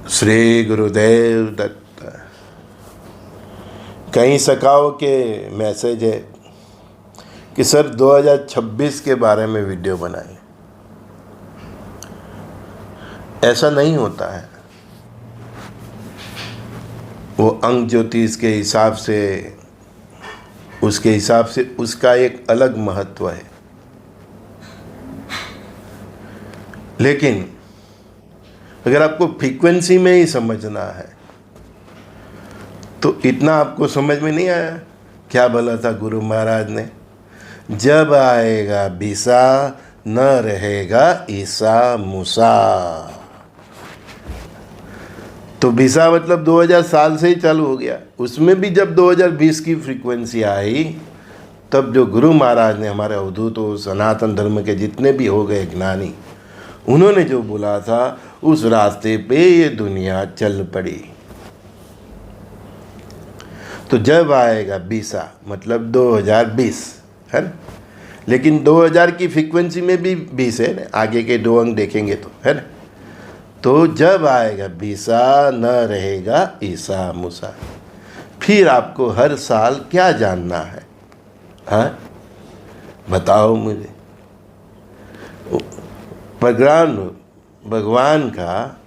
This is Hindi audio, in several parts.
श्री गुरुदेव दत्त। कई सखाओं के मैसेज है कि सर 2026 के बारे में वीडियो बनाएं। ऐसा नहीं होता है। वो अंक ज्योतिष के हिसाब से उसका एक अलग महत्व है। लेकिन अगर आपको फ्रीक्वेंसी में ही समझना है तो इतना आपको समझ में नहीं आया। क्या बोला था गुरु महाराज ने? जब आएगा बीसा न रहेगा ईसा मूसा। तो बीसा मतलब 2000 साल से ही चालू हो गया। उसमें भी जब 2020 की फ्रीक्वेंसी आई तब जो गुरु महाराज ने, हमारे अवधूतों, सनातन धर्म के जितने भी हो गए ज्ञानी, उन्होंने जो बोला था उस रास्ते पे ये दुनिया चल पड़ी। तो जब आएगा बीसा मतलब 2020 है ना। लेकिन 2000 की फ्रीक्वेंसी में भी 20 है ना, आगे के 2 अंक देखेंगे तो, है ना। तो जब आएगा बीसा न रहेगा ईसा मूसा। फिर आपको हर साल क्या जानना है? हाँ बताओ मुझे। भगवान का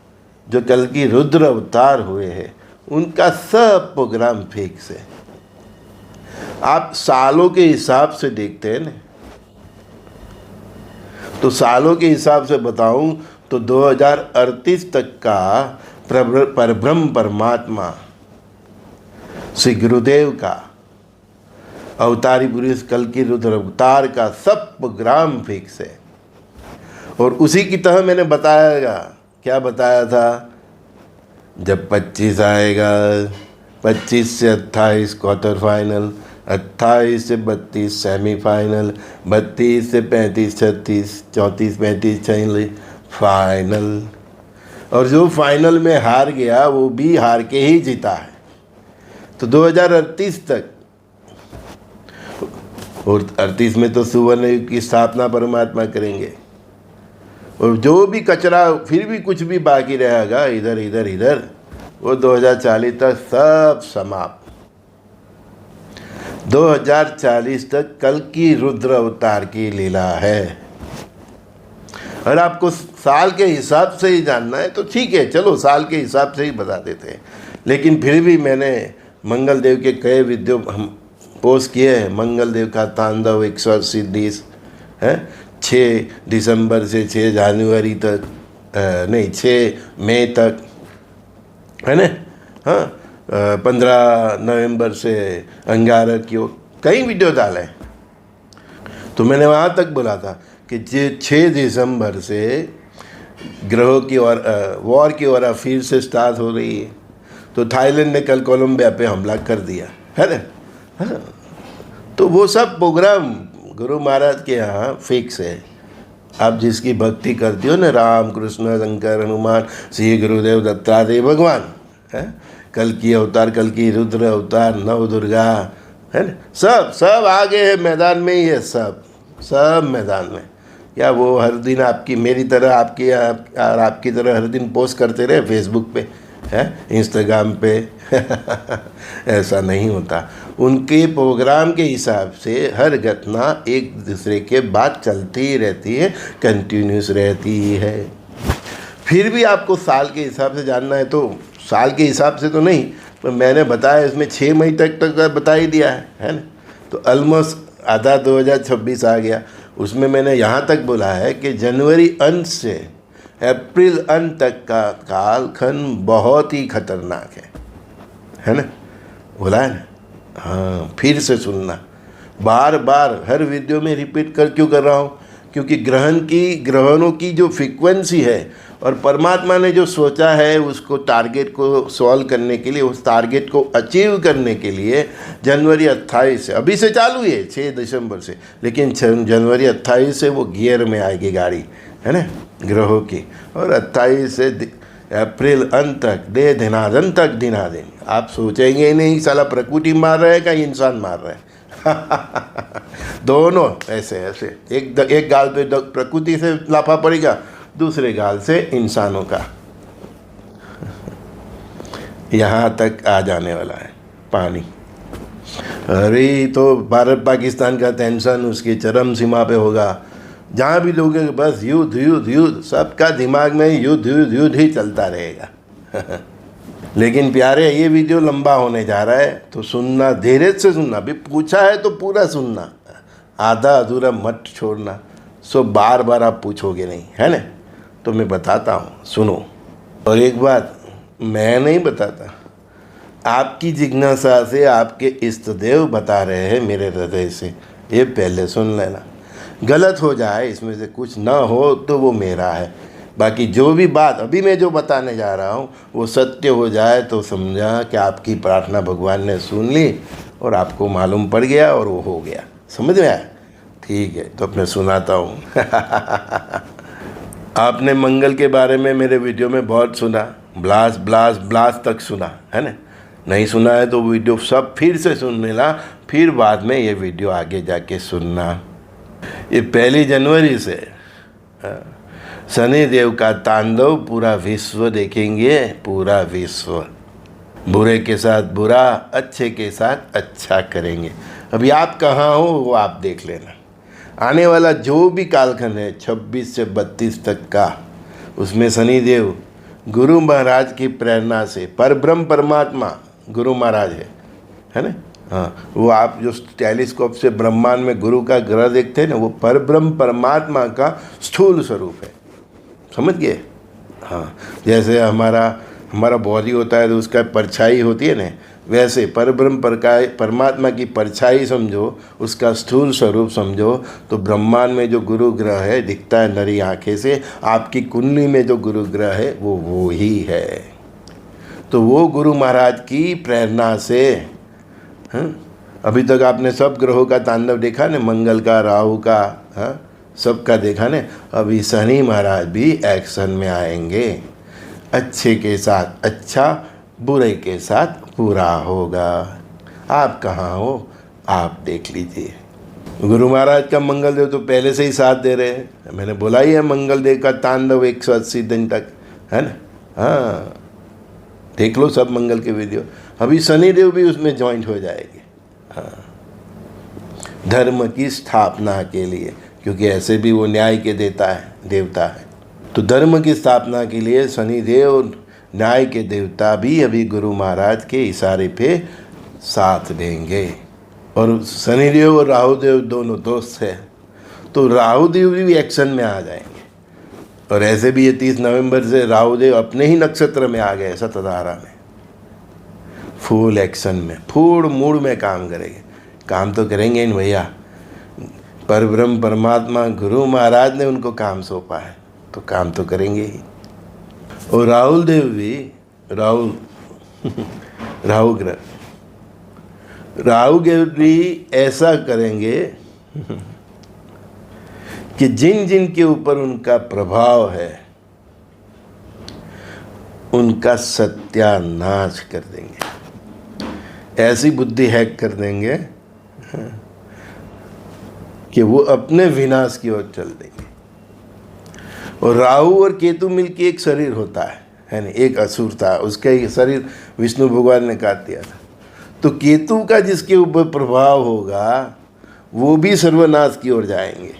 जो कल की रुद्र अवतार हुए हैं उनका सब प्रोग्राम फिक्स है। आप सालों के हिसाब से देखते हैं ना, तो सालों के हिसाब से बताऊं तो 2038 तक का परब्रह्म परमात्मा श्री गुरुदेव का अवतारी पुरुष कल की रुद्र अवतार का सब प्रोग्राम फिक्स है। और उसी की तरह मैंने बताया, क्या बताया था? जब 25 आएगा, 25 से 28 क्वार्टर फाइनल, 28 से 32 सेमीफाइनल, 32 से 35 36, 34 35 46 फाइनल। और जो फाइनल में हार गया वो भी हार के ही जीता है। तो 2038 तक, और 38 में तो सुवर्ण युग की स्थापना परमात्मा करेंगे। और जो भी कचरा फिर भी कुछ भी बाकी रहेगा इधर इधर इधर, वो 2040 तक सब समाप्त। 2040 तक कल की रुद्र अवतार की लीला है। और आपको साल के हिसाब से ही जानना है तो ठीक है, चलो साल के हिसाब से ही बता देते हैं। लेकिन फिर भी मैंने मंगल देव के कई वीडियो हम पोस्ट किए हैं। मंगल देव का तांडव 180 दिन है, 6 दिसंबर से 6 जनवरी तक, नहीं 6 मई तक, है ना। हाँ 15 नवंबर से अंगारक की कई वीडियो डाले। तो मैंने वहाँ तक बोला था कि 6 दिसंबर से ग्रहों की और वॉर की ओर फिर से स्टार्ट हो रही है। तो थाईलैंड ने कल कोलंबिया पे हमला कर दिया, है ना। हाँ तो वो सब प्रोग्राम गुरु महाराज के यहाँ फिक्स है। आप जिसकी भक्ति करती हो ना, राम कृष्ण शंकर हनुमान श्री गुरुदेव दत्तात्रेय भगवान, है कल की अवतार, कल की रुद्र अवतार, नव दुर्गा, है ना, सब आगे है, मैदान में ही है, सब मैदान में। क्या वो हर दिन आपकी मेरी तरह आपकी तरह हर दिन पोस्ट करते रहे फेसबुक पे, है इंस्टाग्राम पे? ऐसा नहीं होता। उनके प्रोग्राम के हिसाब से हर घटना एक दूसरे के बाद चलती ही रहती है, कंटिन्यूस रहती है। फिर भी आपको साल के हिसाब से जानना है तो साल के हिसाब से तो नहीं, पर मैंने बताया इसमें 6 मई तक बता ही दिया है ना। तो ऑलमोस्ट आधा 2026 आ गया। उसमें मैंने यहाँ तक बोला है कि जनवरी अंत से अप्रैल अंत तक का कालखंड बहुत ही खतरनाक है ना, बोला है ना। हाँ फिर से सुनना, बार बार हर वीडियो में रिपीट क्यों कर रहा हूँ? क्योंकि ग्रहणों की जो फ्रीक्वेंसी है और परमात्मा ने जो सोचा है उसको टारगेट को सॉल्व करने के लिए, उस टारगेट को अचीव करने के लिए जनवरी 28 से, अभी से चालू है 6 दिसंबर से, लेकिन जनवरी 28 से वो गियर में आएगी गाड़ी, है ना, ग्रहों की। और 28 से अप्रैल अंत तक दिनादन तक दिनादिन आप सोचेंगे नहीं साला प्रकृति मार रहा है का इंसान मार रहा है। दोनों ऐसे एक गाल पे प्रकृति से लाफा पड़ेगा, दूसरे गाल से इंसानों का। यहाँ तक आ जाने वाला है पानी। अरे तो भारत पाकिस्तान का टेंशन उसकी चरम सीमा पे होगा। जहाँ भी लोग बस युद्ध युद्ध युद्ध, सबका दिमाग में युद्ध युद्ध युद्ध ही चलता रहेगा। लेकिन प्यारे, ये वीडियो लंबा होने जा रहा है तो सुनना, धीरे से सुनना। भी पूछा है तो पूरा सुनना, आधा अधूरा मत छोड़ना। सो बार बार आप पूछोगे नहीं, है ना? तो मैं बताता हूँ, सुनो। और एक बात मैं नहीं बताता, आपकी जिज्ञासा से आपके इष्ट देव बता रहे हैं मेरे हृदय से। ये पहले सुन लेना। गलत हो जाए, इसमें से कुछ ना हो तो वो मेरा है। बाकी जो भी बात अभी मैं जो बताने जा रहा हूँ वो सत्य हो जाए तो समझा कि आपकी प्रार्थना भगवान ने सुन ली और आपको मालूम पड़ गया और वो हो गया। समझ में आया? ठीक है, तो अब मैं सुनाता हूँ। आपने मंगल के बारे में मेरे वीडियो में बहुत सुना, ब्लास्ट ब्लास्ट ब्लास्ट तक सुना, है ना? नहीं सुना है तो वीडियो सब फिर से सुन लेना, फिर बाद में ये वीडियो आगे जाके सुनना। ये 1 जनवरी से शनि देव का तांडव पूरा विश्व देखेंगे, पूरा विश्व। बुरे के साथ बुरा, अच्छे के साथ अच्छा करेंगे। अभी आप कहाँ हो वो आप देख लेना। आने वाला जो भी कालखंड है 26 से 32 तक का, उसमें शनि देव गुरु महाराज की प्रेरणा से, परब्रह्म परमात्मा गुरु महाराज है ना? हाँ, वो आप जो टेलीस्कोप से ब्रह्मांड में गुरु का ग्रह देखते हैं ना, वो परब्रह्म परमात्मा का स्थूल स्वरूप है। समझ गए? हाँ, जैसे हमारा बॉडी होता है तो उसका परछाई होती है ना, वैसे परब्रह्म परमात्मा की परछाई समझो, उसका स्थूल स्वरूप समझो। तो ब्रह्मांड में जो गुरु ग्रह है दिखता है नरी आँखें से, आपकी कुंडली में जो गुरु ग्रह है वो ही है। तो वो गुरु महाराज की प्रेरणा से, हाँ, अभी तक आपने सब ग्रहों का तांडव देखा ना, मंगल का, राहु का, हाँ, सबका देखा ना। अभी शनि महाराज भी एक्शन में आएंगे। अच्छे के साथ अच्छा, बुरे के साथ बुरा होगा। आप कहाँ हो आप देख लीजिए। गुरु महाराज का मंगल देव तो पहले से ही साथ दे रहे हैं। मैंने बोला ही है, मंगल देव का तांडव 180 दिन तक, है ना? हाँ, देख लो सब मंगल के वीडियो। अभी शनि देव भी उसमें ज्वाइंट हो जाएंगे। हाँ, धर्म की स्थापना के लिए, क्योंकि ऐसे भी वो न्याय के देवता है। तो धर्म की स्थापना के लिए शनि देव, न्याय के देवता भी अभी गुरु महाराज के इशारे पे साथ देंगे। और शनि देव और राहु देव दोनों दोस्त हैं, तो राहु देव भी एक्शन में आ जाएंगे। और ऐसे भी ये 30 नवंबर से राहु देव अपने ही नक्षत्र में आ गए, शतधारा में, फुल एक्शन में, फूड मूड में काम करेंगे। काम तो करेंगे इन भैया, परब्रह्म परमात्मा गुरु महाराज ने उनको काम सौंपा है, तो काम तो करेंगे ही। और राहुल देव भी, राहु ग्रह, राहु देव भी ऐसा करेंगे कि जिन जिन के ऊपर उनका प्रभाव है उनका सत्यानाश कर देंगे। ऐसी बुद्धि हैक कर देंगे कि वो अपने विनाश की ओर चल देंगे। और राहु और केतु मिलके एक शरीर होता है ना? एक असुर था, उसका एक शरीर विष्णु भगवान ने काट दिया था। तो केतु का जिसके ऊपर प्रभाव होगा वो भी सर्वनाश की ओर जाएंगे।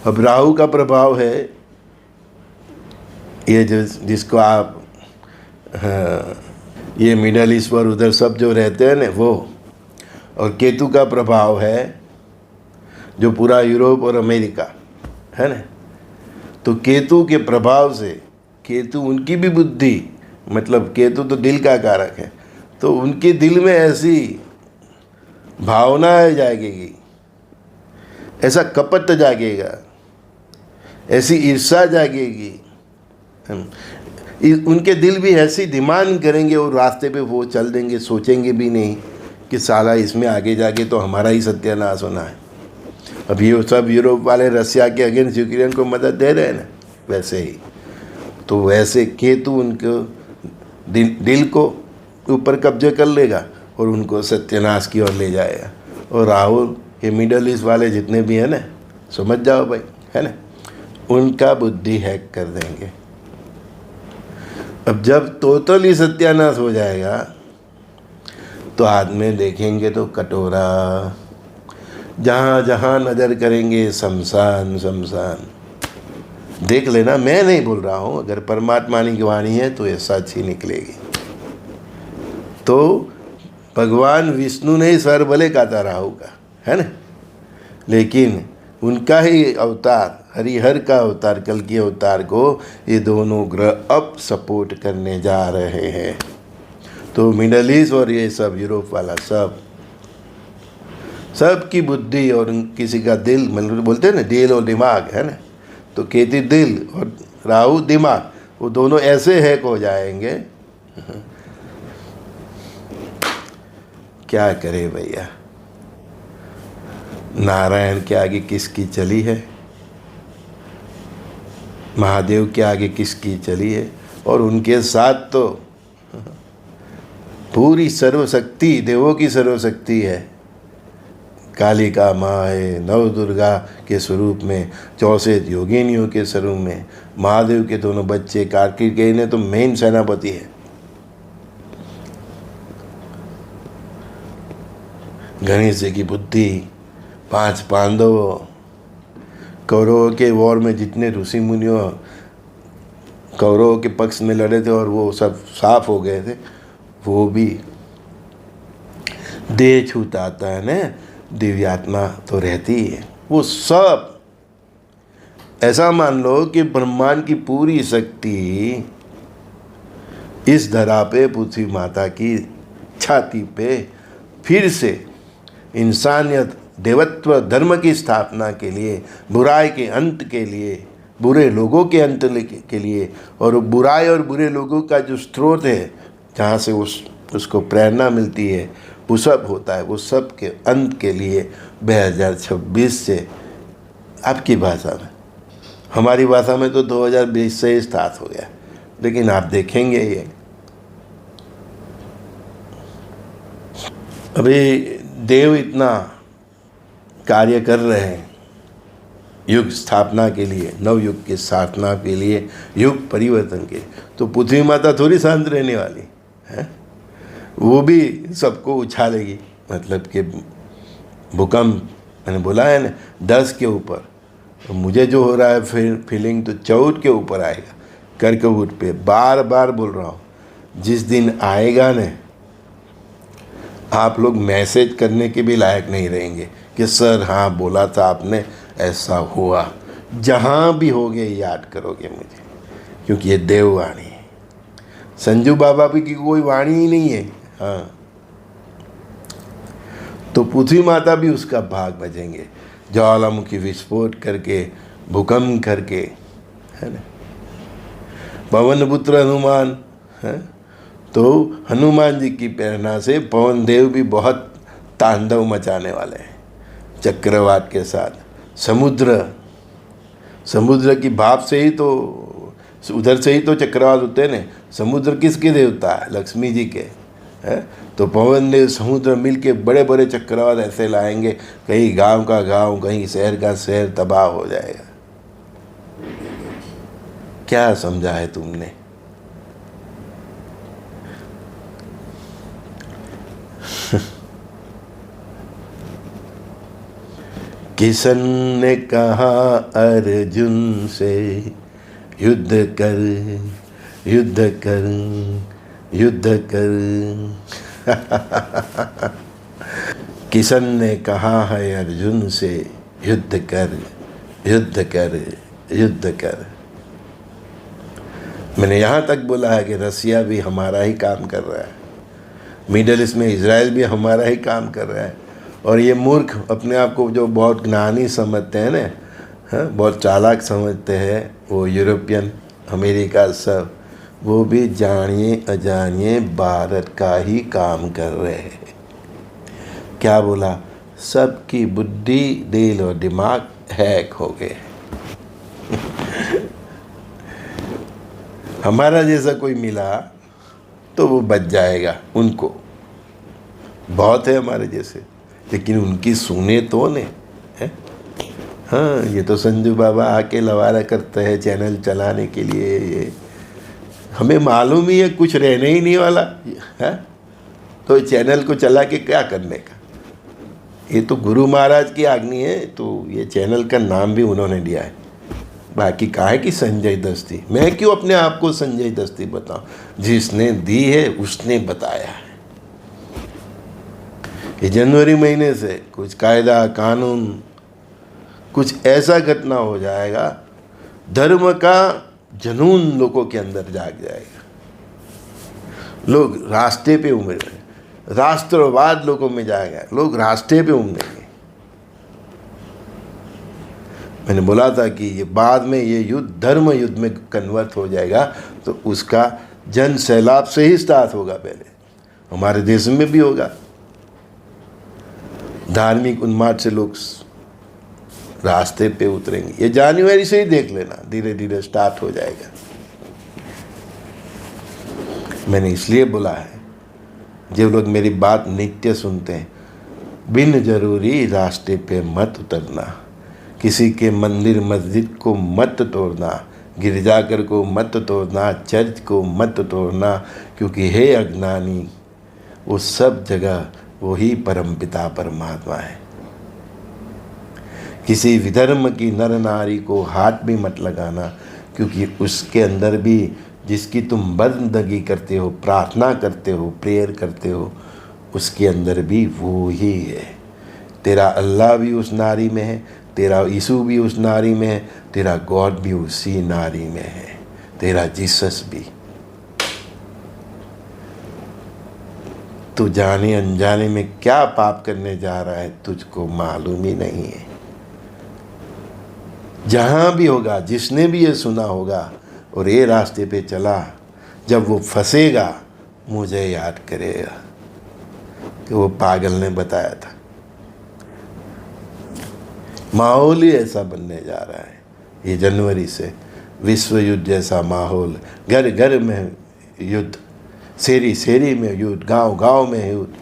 अब राहु का प्रभाव है ये जिसको आप, हाँ, ये मिडल ईस्ट पर उधर सब जो रहते हैं ना वो। और केतु का प्रभाव है जो पूरा यूरोप और अमेरिका, है ना? तो केतु के प्रभाव से, केतु उनकी भी बुद्धि, मतलब केतु तो दिल का कारक है, तो उनके दिल में ऐसी भावना जागेगी, ऐसा कपट जागेगा, ऐसी ईर्ष्या जागेगी। उनके दिल भी ऐसी डिमांड करेंगे और रास्ते पे वो चल देंगे, सोचेंगे भी नहीं कि साला इसमें आगे जाके तो हमारा ही सत्यानाश होना है। अब ये सब यूरोप वाले रसिया के अगेंस्ट यूक्रेन को मदद दे रहे हैं ना, वैसे ही। तो वैसे केतु उनको दिल को ऊपर कब्जे कर लेगा और उनको सत्यानाश की ओर ले जाएगा। और राहुल, ये मिडल ईस्ट वाले जितने भी हैं ना, समझ जाओ भाई, है ना, उनका बुद्धि हैक कर देंगे। अब जब टोटली सत्यानाश हो जाएगा तो हाथ में देखेंगे तो कटोरा, जहाँ जहाँ नज़र करेंगे शमशान शमशान। देख लेना, मैं नहीं बोल रहा हूँ, अगर परमात्मा की वाणी है तो ये सच ही निकलेगी। तो भगवान विष्णु ने ही स्वर भले काटा राहु का, है ना, लेकिन उनका ही अवतार, हरिहर का अवतार, कल की अवतार को ये दोनों ग्रह अब सपोर्ट करने जा रहे हैं। तो मिडल ईस्ट और ये सब यूरोप वाला सब की बुद्धि और किसी का दिल, मतलब बोलते हैं ना दिल और दिमाग, है ना, तो केतु दिल और राहु दिमाग, वो दोनों ऐसे हैक हो जाएंगे। क्या करे भैया, नारायण के आगे किसकी चली है, महादेव के आगे किसकी चली है, और उनके साथ तो पूरी सर्वशक्ति, देवों की सर्वशक्ति है। कालिका माँ है, नव दुर्गा के स्वरूप में, 64 योगिनियों के स्वरूप में, महादेव के दोनों बच्चे कार्तिकेय ने तो मेन सेनापति है। गणेश जी की बुद्धि, 5 पांडवों, कौरवों के वॉर में जितने ऋषि मुनियों कौरवों के पक्ष में लड़े थे और वो सब साफ हो गए थे, वो भी देह छूता आता है ना, दिव्यात्मा तो रहती है। वो सब ऐसा मान लो कि ब्रह्मांड की पूरी शक्ति इस धरा पे, पृथ्वी माता की छाती पे फिर से इंसानियत, देवत्व, धर्म की स्थापना के लिए, बुराई के अंत के लिए, बुरे लोगों के अंत के लिए, और बुराई और बुरे लोगों का जो स्रोत है, जहाँ से उसको प्रेरणा मिलती है, वो सब होता है, वो सब के अंत के लिए 2026 से, आपकी भाषा में, हमारी भाषा में तो 2020 से ही स्टार्ट हो गया, लेकिन आप देखेंगे ये अभी देव इतना कार्य कर रहे हैं युग स्थापना के लिए, नव युग की स्थापना के लिए, युग परिवर्तन के, तो पृथ्वी माता थोड़ी शांत रहने वाली है, वो भी सबको उछालेगी। मतलब कि भूकंप, मैंने बोला है ना 10 के ऊपर, तो मुझे जो हो रहा है फिर फीलिंग तो 14 के ऊपर आएगा, कर्कवृत पे बार बार बोल रहा हूँ। जिस दिन आएगा न, आप लोग मैसेज करने के भी लायक नहीं रहेंगे कि सर हाँ बोला था आपने, ऐसा हुआ। जहाँ भी होगे याद करोगे मुझे, क्योंकि ये देववाणी है। संजू बाबा भी की कोई वाणी ही नहीं है। हाँ, तो पृथ्वी माता भी उसका भाग बजेंगे, ज्वालामुखी विस्फोट करके, भूकंप करके, है ना। पवन पुत्र हनुमान है, तो हनुमान जी की प्रेरणा से पवन देव भी बहुत तांडव मचाने वाले हैं चक्रवात के साथ। समुद्र की भाप से ही तो, उधर से ही तो चक्रवात होते हैं। समुद्र किसके देवता है? लक्ष्मी जी के है। तो पवन देव समुद्र मिल के बड़े बड़े चक्रवात ऐसे लाएंगे, कहीं गांव का गांव, कहीं शहर का शहर तबाह हो जाएगा। क्या समझा है तुमने? किशन ने कहा अर्जुन से, युद्ध कर युद्ध कर युद्ध कर। किशन ने कहा है अर्जुन से, युद्ध कर युद्ध कर युद्ध कर। मैंने यहाँ तक बोला है कि रसिया भी हमारा ही काम कर रहा है, मिडल ईस्ट में इजराइल भी हमारा ही काम कर रहा है। और ये मूर्ख अपने आप को जो बहुत ज्ञानी समझते हैं ना, बहुत चालाक समझते हैं, वो यूरोपियन, अमेरिका सब, वो भी जानिए अजानिए भारत का ही काम कर रहे हैं। क्या बोला? सबकी बुद्धि, दिल और दिमाग हैक हो गए। हमारा जैसा कोई मिला तो वो बच जाएगा। उनको बहुत है हमारे जैसे, लेकिन उनकी सुने तो ने है। हाँ, ये तो संजू बाबा आके लवारा करते हैं चैनल चलाने के लिए। ये हमें मालूम ही है कुछ रहने ही नहीं वाला है, तो चैनल को चला के क्या करने का। ये तो गुरु महाराज की आज्ञा है, तो ये चैनल का नाम भी उन्होंने दिया है। बाकी कहा है कि संजय दस्ती, मैं क्यों अपने आप को संजय दस्ती बताऊं, जिसने दी है उसने बताया है। ये जनवरी महीने से कुछ कायदा कानून, कुछ ऐसा घटना हो जाएगा, धर्म का जुनून लोगों के अंदर जाग जाएगा, लोग रास्ते पे उमड़ेंगे, राष्ट्रवाद लोगों में जाएगा, लोग रास्ते पे उमड़ेंगे। मैंने बोला था कि ये बाद में ये युद्ध धर्म युद्ध में कन्वर्ट हो जाएगा, तो उसका जन सैलाब से ही स्टार्ट होगा। पहले हमारे देश में भी होगा, धार्मिक उन्माद से लोग रास्ते पे उतरेंगे। ये जनवरी से ही देख लेना, धीरे धीरे स्टार्ट हो जाएगा। मैंने इसलिए बोला है, जो लोग मेरी बात नित्य सुनते हैं, बिन जरूरी रास्ते पे मत उतरना, किसी के मंदिर मस्जिद को मत तोड़ना, गिरजाघर को मत तोड़ना, चर्च को मत तोड़ना, क्योंकि हे अज्ञानी, वो सब जगह वही परमपिता परमात्मा है। किसी विधर्म की नर नारी को हाथ भी मत लगाना, क्योंकि उसके अंदर भी जिसकी तुम बंदगी करते हो, प्रार्थना करते हो, प्रेयर करते हो, उसके अंदर भी वो ही है। तेरा अल्लाह भी उस नारी में है, तेरा यीशु भी उस नारी में है, तेरा गॉड भी उसी नारी में है, तेरा जीसस भी। तू जाने अनजाने में क्या पाप करने जा रहा है तुझको मालूम ही नहीं है। जहाँ भी होगा, जिसने भी ये सुना होगा और ये रास्ते पे चला, जब वो फंसेगा मुझे याद करेगा कि वो पागल ने बताया था। माहौल ही ऐसा बनने जा रहा है ये जनवरी से, विश्व युद्ध जैसा माहौल, घर घर में युद्ध, शेरी शेरी में युद्ध, गांव गांव में युद्ध,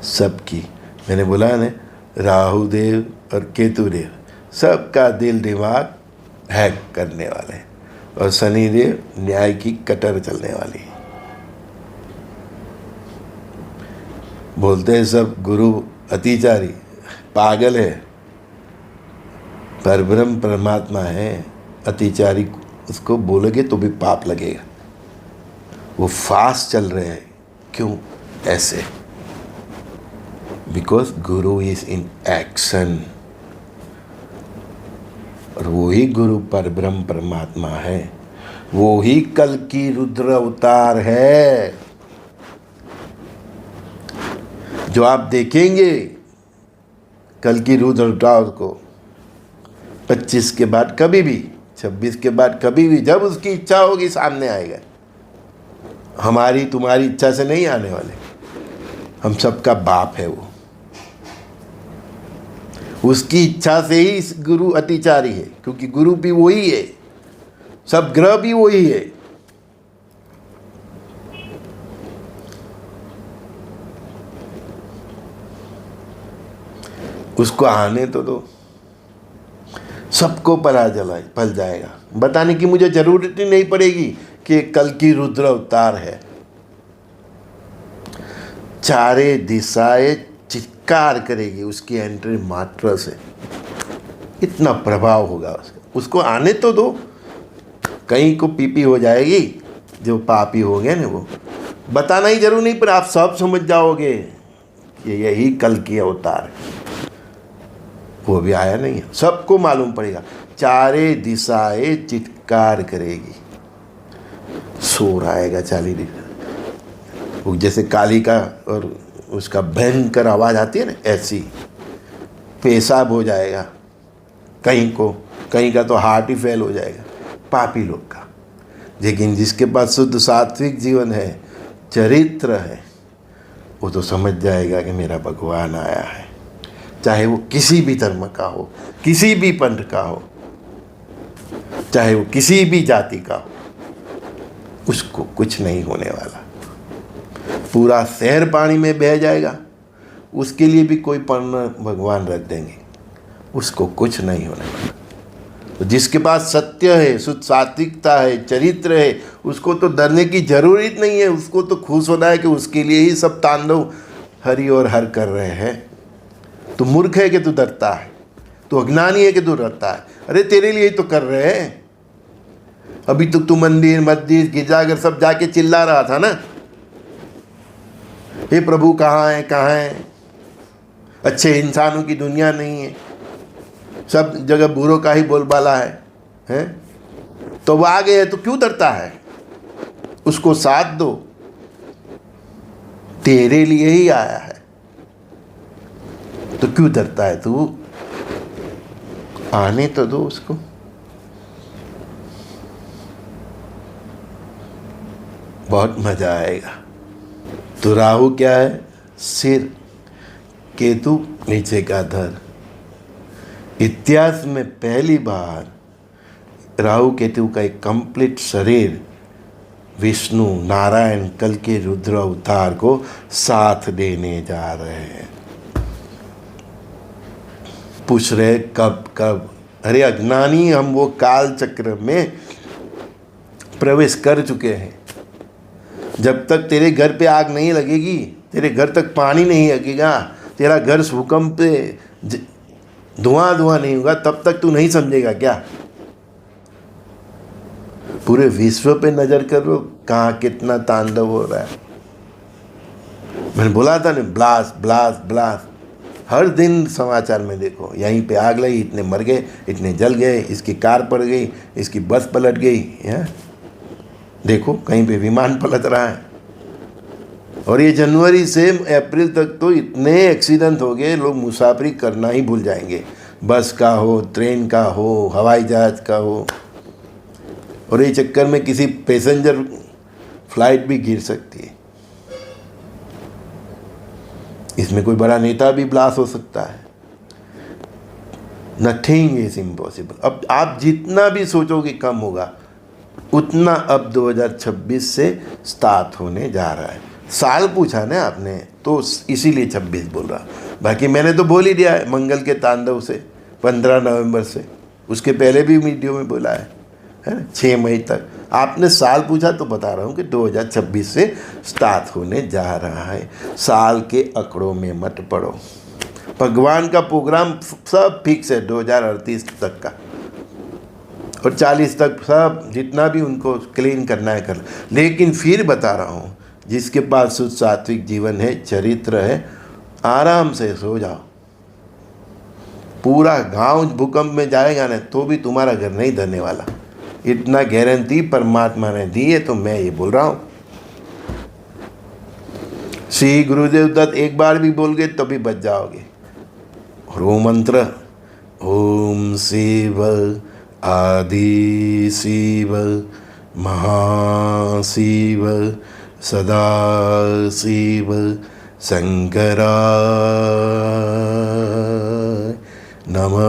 सबकी। मैंने बोला ना, राहु देव और केतु देव सबका दिल दिमाग हैक करने वाले हैं, और शनि देव न्याय की कटर चलने वाली है। बोलते हैं सब गुरु अतिचारी, पागल है। परब्रह्म परमात्मा है, अतिचारी उसको बोलोगे तो भी पाप लगेगा। वो फास्ट चल रहे हैं, क्यों ऐसे? Because Guru is in action, और वो ही गुरु परब्रह्म परमात्मा है, वो ही कल की रुद्र अवतार है। जो आप देखेंगे कल की रुद्र अवतार को 25 के बाद कभी भी, 26 के बाद कभी भी, जब उसकी इच्छा होगी सामने आएगा। हमारी तुम्हारी इच्छा से नहीं आने वाले, हम सबका बाप है वो, उसकी इच्छा से ही गुरु अतिचारी है, क्योंकि गुरु भी वही है, सब ग्रह भी वही है। उसको आने तो दो, सबको पल जाएगा। बताने की मुझे जरूरत ही नहीं पड़ेगी कि कल की रुद्र अवतार है। चारे दिशाएं चित्कार करेगी उसकी एंट्री मात्रा से, इतना प्रभाव होगा उसको आने तो दो। कहीं को पीपी हो जाएगी, जो पापी हो गए ना, वो बताना ही जरूर नहीं, पर आप सब समझ जाओगे कि यही कल की अवतार है। वो भी आया नहीं है, सबको मालूम पड़ेगा। चारे दिशाएं चित्कार करेगी, शोर आएगा 40 दिन, वो जैसे काली का और उसका भयंकर आवाज़ आती है ना, ऐसी पेशाब हो जाएगा कहीं को, कहीं का तो हार्ट ही फेल हो जाएगा पापी लोग का। लेकिन जिसके पास शुद्ध सात्विक जीवन है, चरित्र है, वो तो समझ जाएगा कि मेरा भगवान आया है। चाहे वो किसी भी धर्म का हो, किसी भी पंथ का हो, चाहे वो किसी भी जाति का हो, उसको कुछ नहीं होने वाला। पूरा शहर पानी में बह जाएगा, उसके लिए भी कोई पन्न भगवान रख देंगे, उसको कुछ नहीं होने वाला। तो जिसके पास सत्य है, शुद्ध सात्विकता है, चरित्र है, उसको तो डरने की जरूरत नहीं है। उसको तो खुश होना है कि उसके लिए ही सब तांडव हरि और हर कर रहे हैं। तू मूर्ख है कि तू डरता है, तू अज्ञानी है कि तू डरता है। अरे तेरे लिए ही तो कर रहे हैं। अभी तो तू मंदिर मस्जिद गिरजाघर सब जाके चिल्ला रहा था ना, हे प्रभु कहाँ है, कहाँ है, अच्छे इंसानों की दुनिया नहीं है, सब जगह बुरों का ही बोलबाला है? तो वो आ गए तो क्यों डरता है? उसको साथ दो, तेरे लिए ही आया है, तो क्यों डरता है तू? आने तो दो उसको। बहुत मजा आएगा। तो राहु क्या है? सिर, केतु नीचे का धड़। इतिहास में पहली बार राहु केतु का एक कंप्लीट शरीर विष्णु नारायण कल के रुद्र अवतार को साथ देने जा रहे हैं। पूछ रहे कब कब? अरे अज्ञानी, हम वो काल चक्र में प्रवेश कर चुके हैं। जब तक तेरे घर पे आग नहीं लगेगी, तेरे घर तक पानी नहीं लगेगा, तेरा घर भूकंप पे धुआं नहीं होगा, तब तक तू नहीं समझेगा क्या? पूरे विश्व पे नजर करो, कहाँ कितना तांडव हो रहा है। मैंने बोला था ना, ब्लास्ट ब्लास्ट ब्लास्ट। हर दिन समाचार में देखो, यहीं पे आग लगी, इतने मर गए, इतने जल गए, इसकी कार पड़ गई, इसकी बस पलट गई है। देखो कहीं पे विमान पलट रहा है। और ये जनवरी से अप्रैल तक तो इतने एक्सीडेंट हो गए, लोग मुसाफरी करना ही भूल जाएंगे। बस का हो, ट्रेन का हो, हवाई जहाज का हो। और ये चक्कर में किसी पैसेंजर फ्लाइट भी गिर सकती है। इसमें कोई बड़ा नेता भी ब्लास्ट हो सकता है। Nothing is impossible. अब आप जितना भी सोचोगे कम होगा, उतना अब 2026 से स्टार्ट होने जा रहा है। साल पूछा ना आपने, तो इसीलिए 26 बोल रहा। बाकी मैंने तो बोल ही दिया है, मंगल के तांडव से 15 नवंबर से। उसके पहले भी वीडियो में बोला है ना, 6 मई तक। आपने साल पूछा तो बता रहा हूँ कि 2026 से स्टार्ट होने जा रहा है। साल के आंकड़ों में मत पड़ो। भगवान का प्रोग्राम सब फिक्स है 2038 तक का, और 40 तक सब जितना भी उनको क्लीन करना है कर। लेकिन फिर बता रहा हूँ, जिसके पास शुद्ध सात्विक जीवन है, चरित्र है, आराम से सो जाओ। पूरा गांव भूकंप में जाएगा ना, तो भी तुम्हारा घर नहीं धरने वाला। इतना गारंटी परमात्मा ने दी है, तो मैं ये बोल रहा हूँ। श्री गुरुदेव दत्त एक बार भी बोल गए तो भी बच जाओगे। और वो मंत्र, ओम शिव आदि शिव महाशिव सदा शिव शंकराय नमः।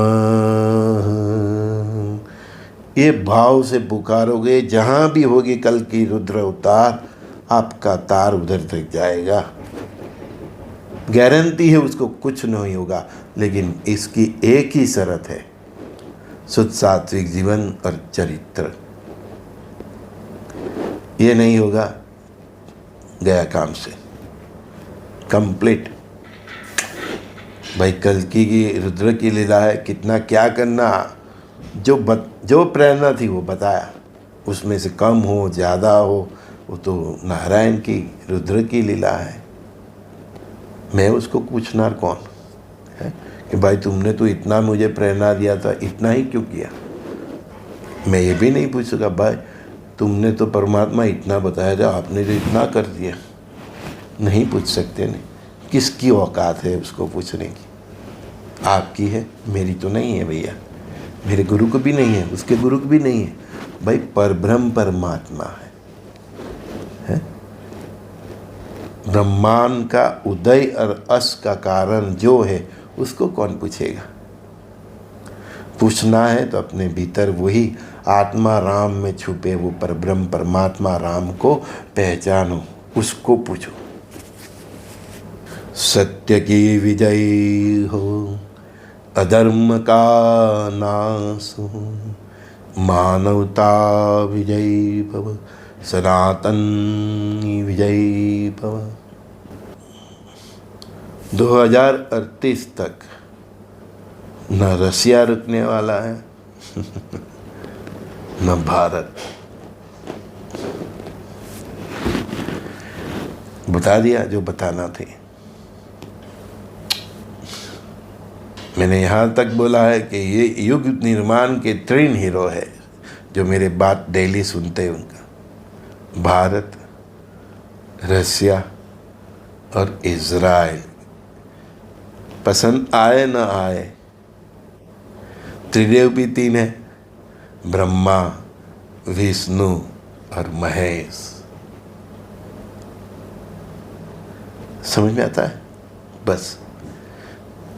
ये भाव से पुकारोगे, जहाँ भी होगी कल की रुद्र अवतार, आपका तार उधर तक जाएगा। गारंटी है, उसको कुछ नहीं होगा। लेकिन इसकी एक ही शर्त है, शुद्ध सात्विक जीवन और चरित्र। ये नहीं होगा, गया काम से कंप्लीट। भाई कल की रुद्र की लीला है, कितना क्या करना, जो प्रेरणा थी वो बताया। उसमें से कम हो ज़्यादा हो, वो तो नारायण की रुद्र की लीला है। मैं उसको पूछना कौन है कि भाई तुमने तो इतना मुझे प्रेरणा दिया था, इतना ही क्यों किया? मैं ये भी नहीं पूछ सका, भाई तुमने तो परमात्मा इतना बताया था, आपने जो इतना कर दिया। नहीं पूछ सकते। नहीं, किसकी औकात है उसको पूछने की? आपकी है, मेरी तो नहीं है भैया। मेरे गुरु को भी नहीं है, उसके गुरु को भी नहीं है। भाई परब्रह्म परमात्मा है? ब्रह्मांड का उदय और अस्त का कारण जो है, उसको कौन पूछेगा? पूछना है तो अपने भीतर वही आत्मा राम में छुपे वो परब्रह्म परमात्मा राम को पहचानो, उसको पूछो। सत्य की विजय हो, अधर्म का नाश हो, मानवता विजयी भव, सनातन विजयी भव। 2038 तक न रसिया रुकने वाला है न भारत। बता दिया जो बताना थे। मैंने यहाँ तक बोला है कि ये युग निर्माण के 3 हीरो है जो मेरे बात डेली सुनते हैं, उनका भारत, रसिया और इज़राइल। पसंद आए न आए, त्रिदेव भी 3 है, ब्रह्मा, विष्णु और महेश। समझ में आता है? बस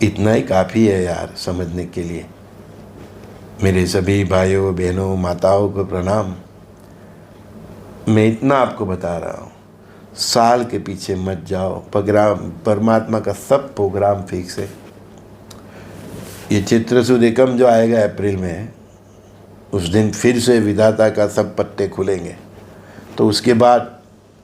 इतना ही काफ़ी है यार समझने के लिए। मेरे सभी भाइयों बहनों माताओं को प्रणाम। मैं इतना आपको बता रहा हूँ, साल के पीछे मत जाओ। प्रोग्राम परमात्मा का सब प्रोग्राम फिक्स है। ये चित्र सुदिकम जो आएगा अप्रैल में, उस दिन फिर से विधाता का सब पत्ते खुलेंगे। तो उसके बाद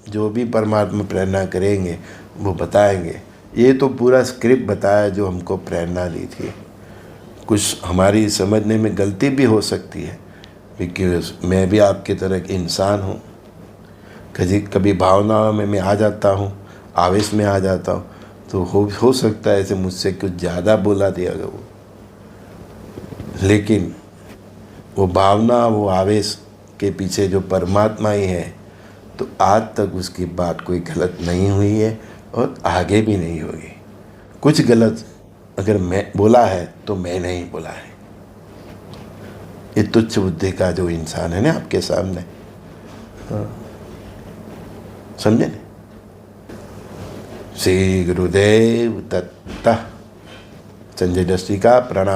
जो भी परमात्मा प्रेरणा करेंगे वो बताएंगे। ये तो पूरा स्क्रिप्ट बताया जो हमको प्रेरणा दी थी। कुछ हमारी समझने में गलती भी हो सकती है, बिकॉज मैं भी आपकी तरह एक इंसान हूँ। कभी भावनाओं में मैं आ जाता हूँ, आवेश में आ जाता हूँ, तो हो सकता है ऐसे मुझसे कुछ ज़्यादा बोला दिया गया वो। लेकिन वो भावना, वो आवेश के पीछे जो परमात्मा ही है, तो आज तक उसकी बात कोई गलत नहीं हुई है और आगे भी नहीं होगी। कुछ गलत अगर मैं बोला है तो मैं नहीं बोला है। ये तुच्छ बुद्धि का जो इंसान है ना आपके सामने, समझे ना? श्री गुरुदेव दत्ता। संजय दस्ती का प्रणाम।